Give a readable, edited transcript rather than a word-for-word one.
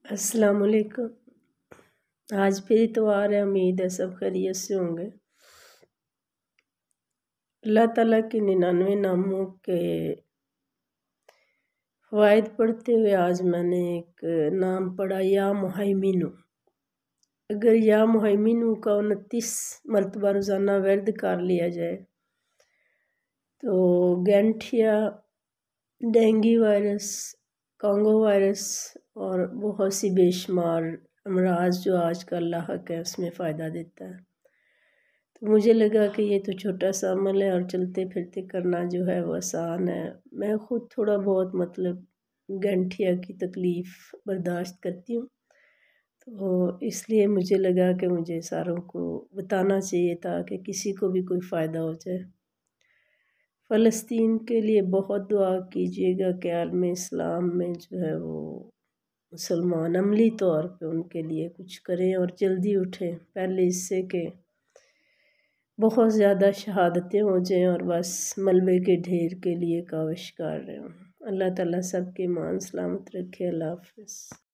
अस्सलाम वालेकुम। आज फिर इतवार है, उम्मीद है सब खैरियत से होंगे। अल्लाह ताला के 99 नामों के फ़वाइद पढ़ते हुए आज मैंने एक नाम पढ़ा, या मुहैमिनु। अगर या मुहैमिनु का 29 मरतबा रोज़ाना वर्द कर लिया जाए तो गैंठिया, डेंगू वायरस, कांगो वायरस और बहुत सी बेशुमार अमराज जो आजकल लाहक है उसमें फ़ायदा देता है। तो मुझे लगा कि ये तो छोटा सा अमल है और चलते फिरते करना जो है वो आसान है। मैं ख़ुद थोड़ा बहुत गंठिया की तकलीफ़ बर्दाश्त करती हूँ, तो इसलिए मुझे लगा कि मुझे सारों को बताना चाहिए ताकि किसी को भी कोई फ़ायदा हो जाए। फ़लस्तीन के लिए बहुत दुआ कीजिएगा कि आलम इस्लाम में जो है वो मुसलमान अमली तौर पे उनके लिए कुछ करें और जल्दी उठें, पहले इससे कि बहुत ज़्यादा शहादतें हो जाएं और बस मलबे के ढेर के लिए काविश कर रहे हों। अल्लाह ताला सबके ईमान सलामत रखे। अल्लाह हाफ़िज़।